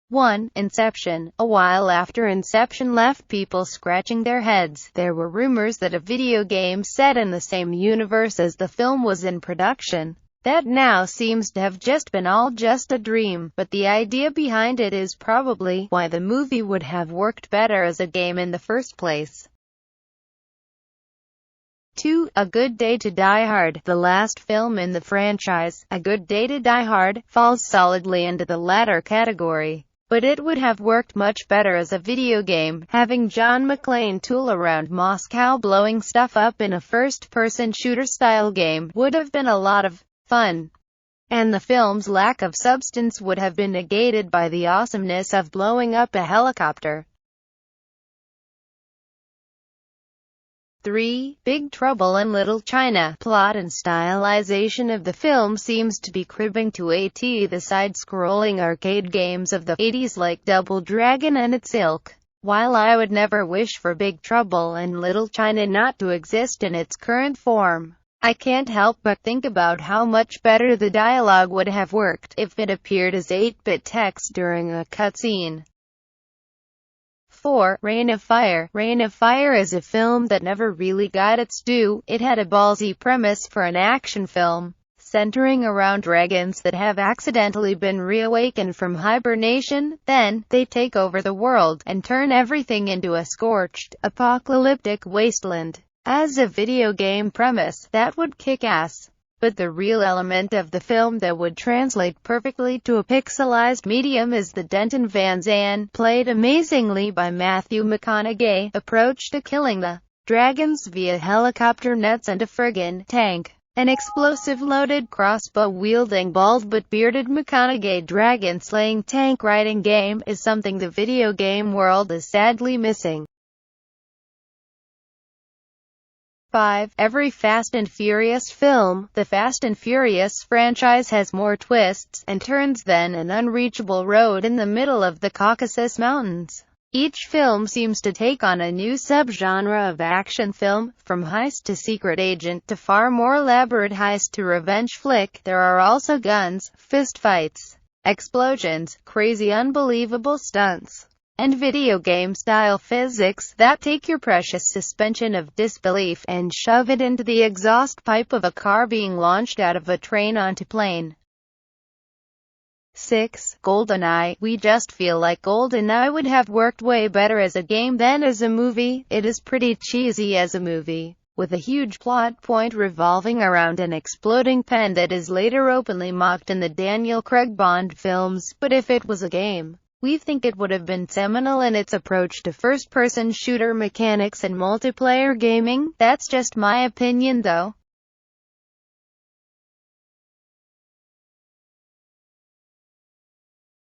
1. Inception. A while after Inception left people scratching their heads, there were rumors that a video game set in the same universe as the film was in production. That now seems to have been all just a dream, but the idea behind it is probably why the movie would have worked better as a game in the first place. 2. A Good Day to Die Hard. The last film in the franchise, A Good Day to Die Hard, falls solidly into the latter category. But it would have worked much better as a video game. Having John McClane tool around Moscow blowing stuff up in a first-person shooter-style game would have been a lot of fun. And the film's lack of substance would have been negated by the awesomeness of blowing up a helicopter. 3. Big Trouble in Little China. Plot and stylization of the film seems to be cribbing to the side-scrolling arcade games of the 80s like Double Dragon and its ilk. While I would never wish for Big Trouble in Little China not to exist in its current form, I can't help but think about how much better the dialogue would have worked if it appeared as 8-bit text during a cutscene. 4. Reign of Fire. Reign of Fire is a film that never really got its due. It had a ballsy premise for an action film, centering around dragons that have accidentally been reawakened from hibernation. Then, they take over the world, and turn everything into a scorched, apocalyptic wasteland. As a video game premise, that would kick ass. But the real element of the film that would translate perfectly to a pixelized medium is the Denton Van Zandt, played amazingly by Matthew McConaughey, approach to killing the dragons via helicopter nets and a friggin' tank. An explosive-loaded crossbow-wielding bald but bearded McConaughey dragon-slaying tank-riding game is something the video game world is sadly missing. 5. Every Fast and Furious film. The Fast and Furious franchise has more twists and turns than an unreachable road in the middle of the Caucasus Mountains. Each film seems to take on a new subgenre of action film, from heist to secret agent to far more elaborate heist to revenge flick. There are also guns, fistfights, explosions, crazy unbelievable stunts, and video game-style physics that take your precious suspension of disbelief and shove it into the exhaust pipe of a car being launched out of a train onto plane. 6. GoldenEye. We just feel like GoldenEye would have worked way better as a game than as a movie. It is pretty cheesy as a movie, with a huge plot point revolving around an exploding pen that is later openly mocked in the Daniel Craig Bond films. But if it was a game, we think it would have been seminal in its approach to first-person shooter mechanics and multiplayer gaming. That's just my opinion though.